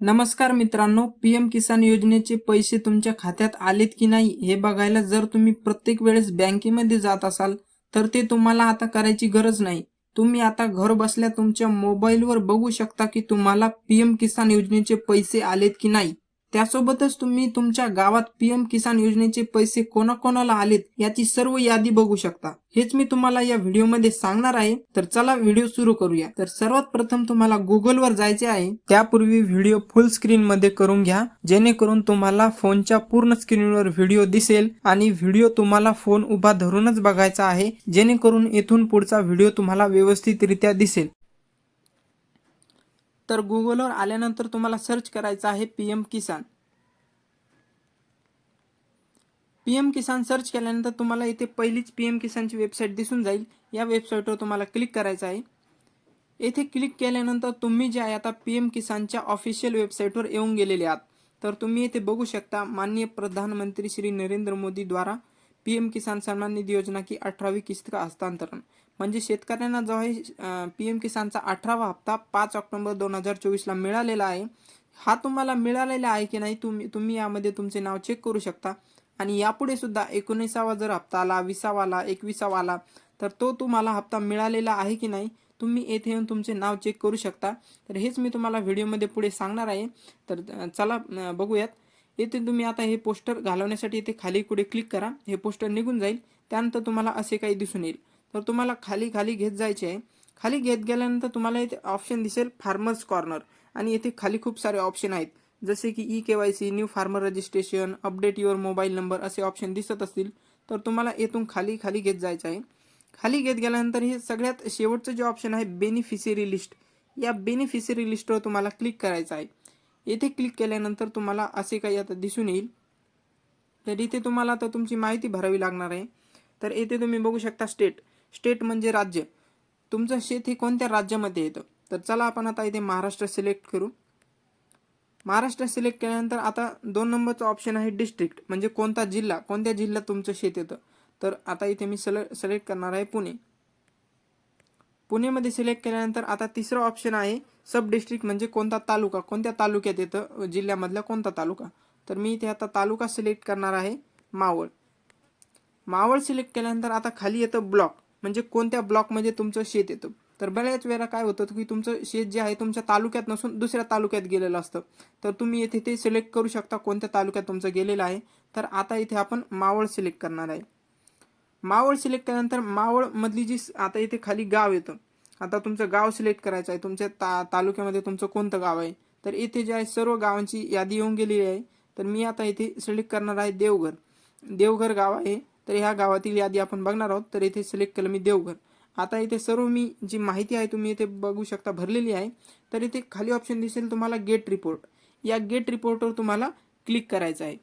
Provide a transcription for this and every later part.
नमस्कार मित्रांनो, पीएम किसान योजनेचे पैसे तुमच्या खात्यात आलेत की नाही हे बघायला जर तुम्ही प्रत्येक वेळेस बँकेमध्ये जात असाल तर ते तुम्हाला आता करायची गरज नाही। तुम्ही आता घर बसल्या तुमच्या मोबाईलवर बघू शकता की तुम्हाला पीएम किसान योजनेचे पैसे आलेत की नाही। त्यासोबतच तुम्ही तुमच्या गावात पीएम किसान योजनेचे पैसे कोणाकोणाला आलेत याची सर्व यादी बघू शकता। हेच मी तुम्हाला या व्हिडिओमध्ये सांगणार आहे। तर चला व्हिडिओ सुरू करूया। तर सर्वात प्रथम तुम्हाला गुगल वर जायचे आहे। त्यापूर्वी व्हिडिओ फुल स्क्रीन मध्ये करून घ्या, जेणेकरून तुम्हाला फोनच्या पूर्ण स्क्रीनवर व्हिडिओ दिसेल आणि व्हिडिओ तुम्हाला फोन उभा धरूनच बघायचा आहे, जेणेकरून इथून पुढचा व्हिडिओ तुम्हाला व्यवस्थितरित्या दिसेल। तर गुगलवर आल्यानंतर तुम्हाला सर्च करायचं आहे पीएम किसान। पीएम किसान सर्च केल्यानंतर तुम्हाला इथे पहिलीच पीएम किसानची वेबसाईट दिसून जाईल। या वेबसाईटवर तुम्हाला क्लिक करायचं आहे। येथे क्लिक केल्यानंतर तुम्ही जे आहे आता पीएम किसानच्या ऑफिशियल वेबसाईटवर येऊन गेलेले आहात। तर तुम्ही इथे बघू शकता माननीय प्रधानमंत्री श्री नरेंद्र मोदी द्वारा पीएम किसान सन्मान निधी योजना की 18वीं किस्त का हस्तांतरण, म्हणजे शेतकऱ्यांना जो आहे पीएम किसानचा 18वा हप्ता 5 ऑक्टोबर 2024 ला मिळालेला आहे। हा तुम्हाला मिळालेला आहे की नाही तुम्ही यामध्ये तुमचे नाव चेक करू शकता। आणि यापुढे सुद्धा 19वा जर हप्ता आला, 20वा आला, 21वा आला तर तो तुम्हाला हप्ता मिळालेला आहे की नाही तुम्ही येथे येऊन तुमचे नाव चेक करू शकता। तर हेच मी तुम्हाला व्हिडिओमध्ये पुढे सांगणार आहे। तर चला बघूयात। येथे तुम्ही आता हे पोस्टर घालवण्यासाठी इथे खाली पुढे क्लिक करा, हे पोस्टर निघून जाईल। त्यानंतर तुम्हाला असे काही दिसून येईल। तर तुम्हाला खाली खाली घेत जायचे आहे। खाली घेत गेल्यानंतर तुम्हाला इथे ऑप्शन दिसेल फार्मर्स कॉर्नर, आणि येथे खाली खूप सारे ऑप्शन आहेत, जसे की e-KYC, new farmer registration, update your mobile number असे ऑप्शन दिसत असतील। तर तुम्हाला येथून खाली खाली घेत जायचं आहे। खाली घेत गेल्यानंतर हे सगळ्यात शेवटचं जे ऑप्शन आहे बेनिफिशियरी लिस्ट, या बेनिफिशियरी लिस्टवर तुम्हाला क्लिक करायचं आहे। येथे क्लिक केल्यानंतर तुम्हाला असे काही आता दिसून येईल। तर इथे तुम्हाला आता तुमची माहिती भरावी लागणार आहे। तर येथे तुम्ही बघू शकता स्टेट म्हणजे राज्य, तुमचं शेत हे कोणत्या राज्यामध्ये येतं। तर चला आपण आता इथे महाराष्ट्र सिलेक्ट करू। महाराष्ट्र सिलेक्ट केल्यानंतर आता 2 नंबरचा ऑप्शन आहे डिस्ट्रिक्ट, म्हणजे कोणता जिल्हा, कोणत्या जिल्ह्यात तुमचं शेत येतं। तर आता इथे मी सिलेक्ट करणार आहे पुणे। पुणेमध्ये सिलेक्ट केल्यानंतर आता तिसरा ऑप्शन आहे सब डिस्ट्रिक्ट, म्हणजे कोणता तालुका, कोणत्या तालुक्यात येतं, जिल्ह्यामधला कोणता तालुका। तर मी इथे आता तालुका सिलेक्ट करणार आहे मावळ। मावळ सिलेक्ट केल्यानंतर आता खाली येतं ब्लॉक, म्हणजे कोणत्या ब्लॉकमध्ये तुमचं शेत येतं। तर बऱ्याच वेळा काय होतं की तुमचं शेत जे आहे तुमच्या तालुक्यात नसून दुसऱ्या तालुक्यात गेलेलं असतं। तर तुम्ही येथे ते सिलेक्ट करू शकता कोणत्या तालुक्यात तुमचं गेलेलं आहे। तर आता इथे आपण मावळ सिलेक्ट करणार आहे। मावळ सिलेक्ट केल्यानंतर मावळ मधली जी आता इथे खाली गाव येतं, आता तुमचं गाव सिलेक्ट करायचं आहे, तुमच्या तालुक्यामध्ये तुमचं कोणतं गाव आहे। तर इथे जे आहे सर्व गावांची यादी येऊन गेलेली आहे। तर मी आता इथे सिलेक्ट करणार आहे देवघर। देवघर गाव आहे, तर ह्या गावातील यादी आपण बघणार आहोत। तर इथे सिलेक्ट केलं मी देवघर। आता इथे सर्व मी जी माहिती आहे तुम्ही इथे बघू शकता भरलेली आहे। तर इथे खाली ऑप्शन दिसेल तुम्हाला गेट रिपोर्ट, या गेट रिपोर्टवर तुम्हाला क्लिक करायचं आहे।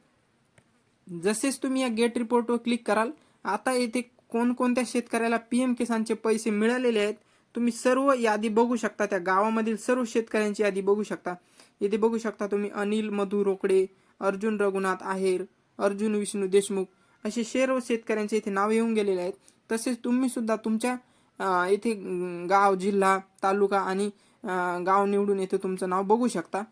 जसेच तुम्ही या गेट रिपोर्टवर क्लिक कराल, आता येथे कोणकोणत्या शेतकऱ्याला पीएम किसानचे पैसे मिळालेले आहेत तुम्ही सर्व यादी बघू शकता। त्या गावामधील सर्व शेतकऱ्यांची यादी बघू शकता। इथे बघू शकता तुम्ही अनिल मधु रोकडे, अर्जुन रघुनाथ आहेर, अर्जुन विष्णू देशमुख असे सर्व शेतकऱ्यांचे इथे नाव येऊन गेलेले आहेत। तसेच तुम्ही सुद्धा तुमच्या इथे गाव, जिल्हा, तालुका आणि गाव निवडून येथे तुमचं नाव बघू शकता।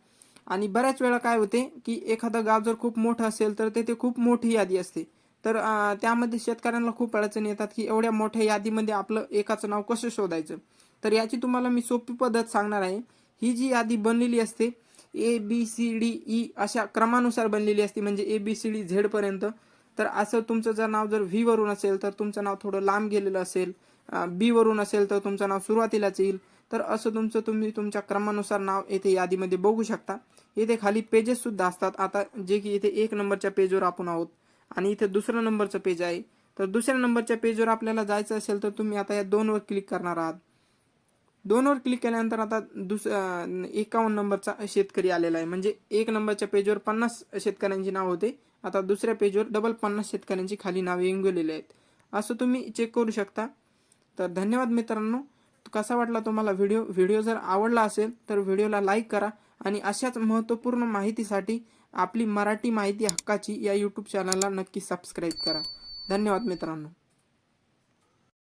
आणि बऱ्याच वेळा काय होते की एखादं गाव जर खूप मोठं असेल तर तेथे खूप मोठी यादी असते। तर त्यामध्ये शेतकऱ्यांना खूप अडचणी येतात की एवढ्या मोठ्या यादीमध्ये आपलं एकाचं नाव कसं शोधायचं। तर याची तुम्हाला मी सोपी पद्धत सांगणार आहे। ही जी यादी बनलेली असते ABCDE अशा क्रमानुसार बनलेली असते, म्हणजे ABCD Z पर्यंत। तर असं तुमचं जर नाव जर V वरून असेल तर तुमचं नाव थोडं लांब गेलेलं असेल, B वरून असेल तर तुमचं नाव सुरुवातीलाच येईल। तर असं तुम्ही तुमच्या क्रमानुसार नाव येथे यादीमध्ये बघू शकता। इथे खाली पेजेस सुद्धा असतात, आता जे की इथे 1 नंबरच्या पेजवर आपण आहोत आणि इथे 2 नंबरचं पेज आहे। तर 2 नंबरच्या पेजवर आपल्याला जायचं असेल तर तुम्ही आता या 2 वर क्लिक करणार आहात। 2 वर क्लिक केल्यानंतर आता 51 नंबरचा शेतकरी आलेला आहे, म्हणजे 1 नंबरच्या पेजवर 50 शेतकऱ्यांची नाव होते, आता दुसऱ्या पेजवर डबल 50 शेतकऱ्यांची खाली नावे येऊन गेलेली आहेत। असं तुम्ही चेक करू शकता। तर धन्यवाद मित्रांनो। कसा वाटला तुम्हाला व्हिडिओ जर आवडला असेल तर व्हिडिओला लाईक करा आणि अशाच महत्त्वपूर्ण माहितीसाठी आपली मराठी माहिती हक्काची या YouTube चॅनलला नक्की सबस्क्राईब करा। धन्यवाद मित्रांनो।